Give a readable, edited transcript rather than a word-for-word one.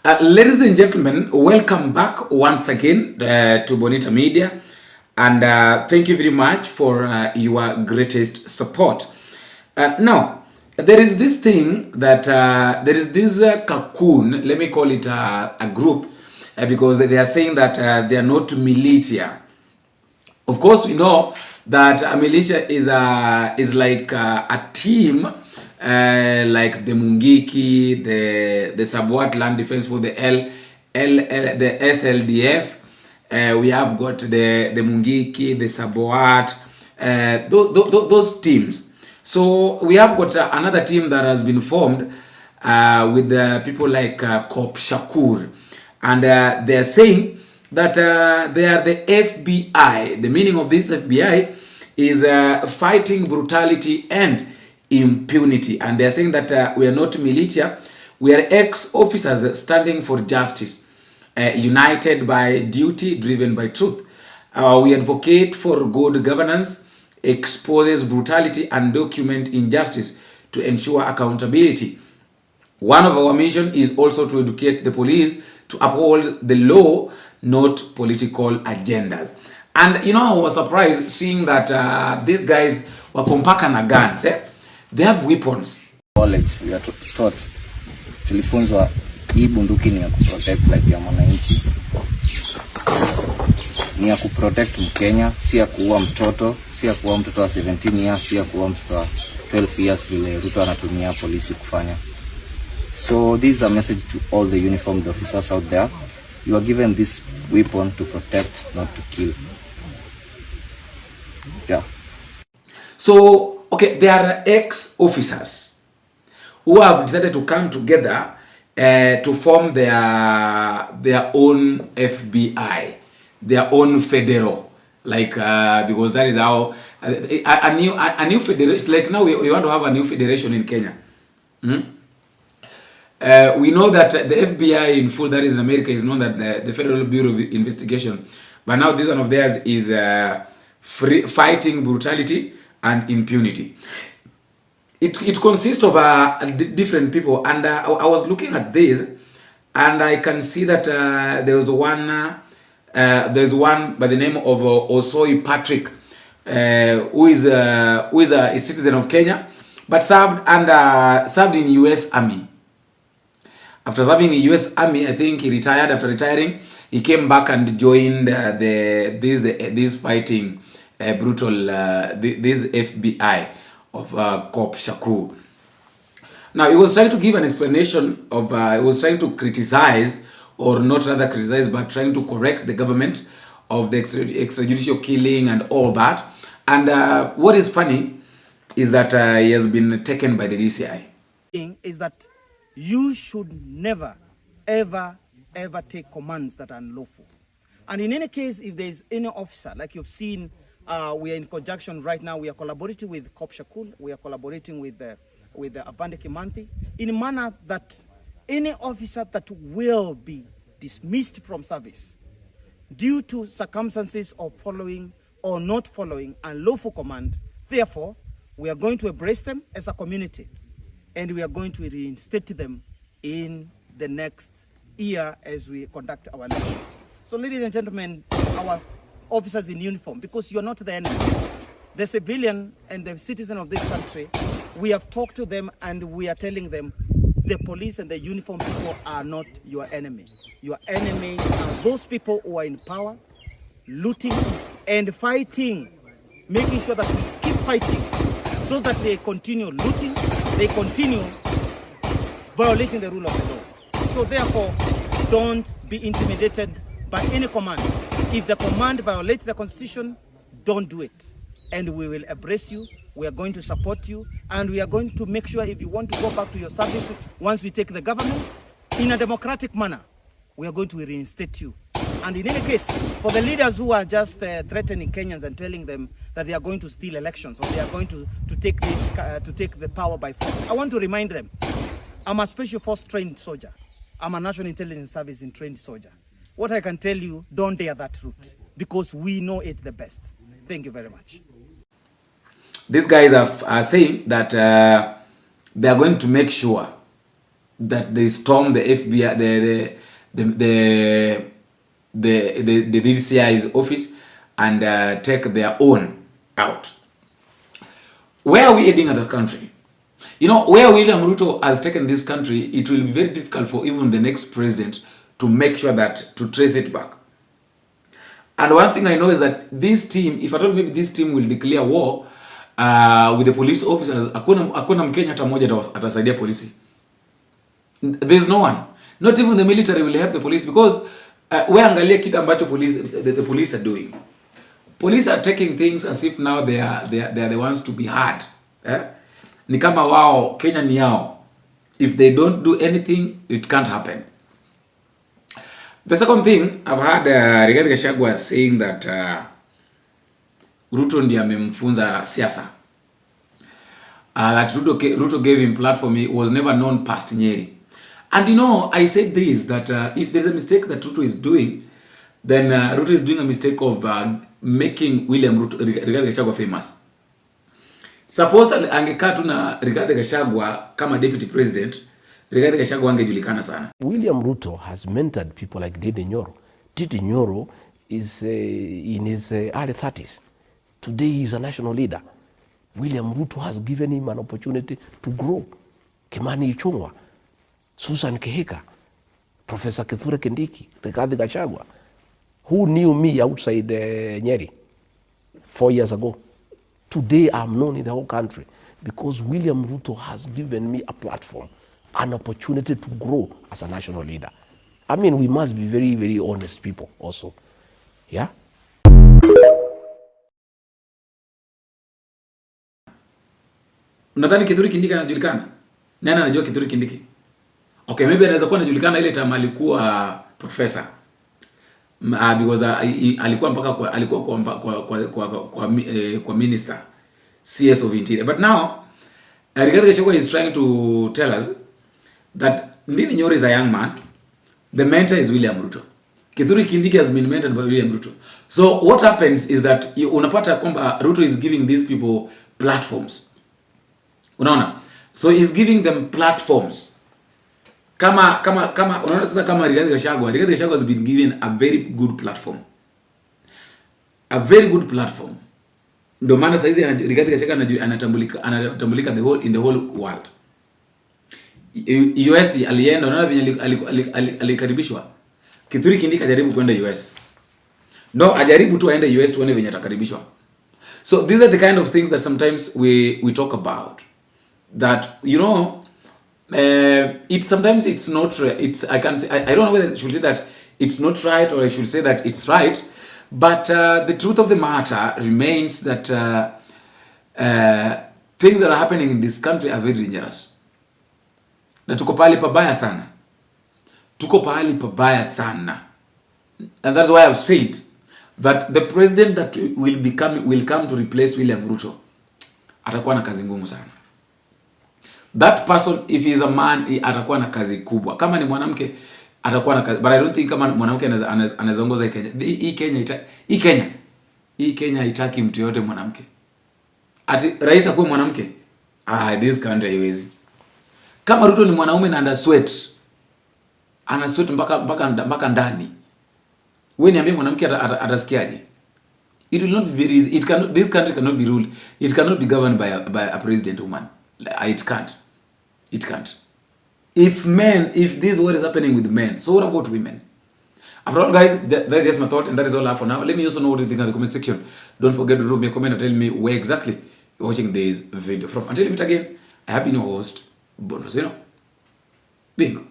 Ladies and gentlemen, welcome back once again to Bonita Media, and thank you very much for your greatest support. Now, there is this thing that there is this cocoon, let me call it a group, because they are saying that they are not militia. Of course, we know that a militia is like a team, like the Mungiki, the Sabwat Land Defense for the the SLDF. We have got the Mungiki, the Sabwat, those teams. So we have got another team that has been formed with people like Kop Shakur, and they are saying that they are the FBI. The meaning of this FBI is fighting brutality and impunity. And they are saying that we are not militia, we are ex-officers standing for justice, united by duty, driven by truth. We advocate for good governance, exposes brutality, and document injustice to ensure accountability. One of our mission is also to educate the police to uphold the law, not political agendas. And you know, I was surprised seeing that these guys were compacting guns. They have weapons. College, we are taught tulifunzwa hii bunduki ni ya kuprotect life ya mwananchi, ni ya kuprotect Mkenya, si ya kuua mtoto, si ya kuua mtoto wa 17 years, si ya kuua mtoto wa 12 years vile Ruto anatumia polisi kufanya. So this is a message to all the uniformed officers out there. You are given this weapon to protect, not to kill. Yeah. So, okay, there are ex-officers who have decided to come together to form their own FBI, their own federal, like because that is how a new federation. Like now we want to have a new federation in Kenya. We know that the FBI in full, that is in America, is known that the Federal Bureau of Investigation, but now this one of theirs is fighting brutality and impunity. It consists of different people, and I was looking at this, and I can see that there's one by the name of Osoi Patrick, who is a citizen of Kenya, but served in U.S. Army. After serving in U.S. Army, I think he retired. After retiring, he came back and joined this fighting brutal this FBI of Kop Shakur. Now, he was trying to give an explanation of, he was trying to criticize, or not rather criticize, but trying to correct the government of the extrajudicial killing and all that. And what is funny is that he has been taken by the DCI. Is that you should never, ever, ever take commands that are unlawful. And in any case, if there is any officer, like you've seen, we are in conjunction right now, we are collaborating with Kop Shakur, we are collaborating with Avande Kimanthi, in a manner that any officer that will be dismissed from service due to circumstances of following or not following unlawful command, therefore, we are going to embrace them as a community, and we are going to reinstate them in the next year as we conduct our election. So ladies and gentlemen, our officers in uniform, because you are not the enemy. The civilian and the citizen of this country, we have talked to them and we are telling them the police and the uniform people are not your enemy. Your enemy are those people who are in power, looting and fighting, making sure that we keep fighting so that they continue looting, they continue violating the rule of the law. So therefore, don't be intimidated by any command. If the command violates the constitution, don't do it. And we will embrace you, we are going to support you, and we are going to make sure if you want to go back to your service once we take the government in a democratic manner, we are going to reinstate you. And in any case, for the leaders who are just threatening Kenyans and telling them that they are going to steal elections or they are going to take the power by force, I want to remind them, I'm a special force trained soldier. I'm a National Intelligence Service trained soldier. What I can tell you, don't dare that route, because we know it the best. Thank you very much. These guys are saying that they are going to make sure that they storm the FBI, the DCI's office and take their own out. Where are we heading as a country? You know, where William Ruto has taken this country, it will be very difficult for even the next president to make sure that, to trace it back. And one thing I know is that this team, if I told maybe this team will declare war with the police officers, hakuna Mkenya hata moja atasaidia polisi. There's no one. Not even the military will help the police, because angalia kitu ambacho the police are doing. Police are taking things as if now they are the ones to be had. Ni kama wao, Kenya ni yao. If they don't do anything, it can't happen. The second thing, I've heard Rigathi Gachagua saying that Ruto ndiye amemfunza siasa. That Ruto gave him platform. He was never known past Nyeri. And you know, I said this, that if there's a mistake that Ruto is doing, then Ruto is doing a mistake of making William Ruto, Rigathi Gachagua famous. Suppose angekaa tu na Rigathi Gachagua kama deputy president, Rigathi Gachagua angejulikana sana. William Ruto has mentored people like Dede Nyoro. Dede Nyoro is in his early 30s. Today he is a national leader. William Ruto has given him an opportunity to grow. Kimani Ichung'wah, Susan Kehika, Professor Kithure Kindiki, Rigathi Gachagua. Who knew me outside Nyeri 4 years ago? Today I'm known in the whole country because William Ruto has given me a platform, an opportunity to grow as a national leader. I mean, we must be very, very honest people also. Yeah? Unadhani Kithure Kindiki anajulikana? Nani anajua Kithure Kindiki? Okay, maybe anaweza kuwa anajulikana ile time alikuwa professor. Because alikuwa mpaka kwa minister, CS of Interior. But now Rigathi Gachagua is trying to tell us that Ndini Nyoro is a young man. The mentor is William Ruto. Kithure Kindiki has been mentored by William Ruto. So what happens is that unapata kwamba Ruto is giving these people platforms. Unaona? So he's giving them platforms. Kama unaona sasa kama Rigathi Gachagua has been given a very good platform. A very good platform. Ndio maana sasa hizi Rigathi Gachagua anatambulika in the whole world. US alienda, unaona venye alikaribishwa. Kithure Kindiki ajaribu kwenda US. No, ajaribu tu aende US tuone venye atakaribishwa. So these are the kind of things that sometimes we talk about. That, you know, sometimes it's not, I can't say, I don't know whether I should say that it's not right or I should say that it's right, but the truth of the matter remains that things that are happening in this country are very dangerous. Na tuko pahali pabaya sana. And that's why I've said that the president that will come to replace William Ruto atakuwa na kazi ngumu sana. That person, if he is a man, atakuwa na kazi kubwa. Kama ni mwanamke, atakuwa na kazi. But I don't think kama mwanamke anaongoza Kenya. Hii Kenya haitaki mtu yote mwanamke. Ati rais akuwe mwanamke. This country haiwezi. Kama Ruto ni mwanaume na ana sweat mpaka ndani. Wewe niambie mwanamke atasikiaje? It will not be very easy. This country cannot be ruled. It cannot be governed by a president woman. It can't. If this is what is happening with men, so what about women? After all, guys, that's just my thought, and that is all I have for now. Let me also know what you think in the comment section. Don't forget to drop me a comment and tell me where exactly you're watching this video from. Until we meet again, I have been your host, Bonfosino. Bingo.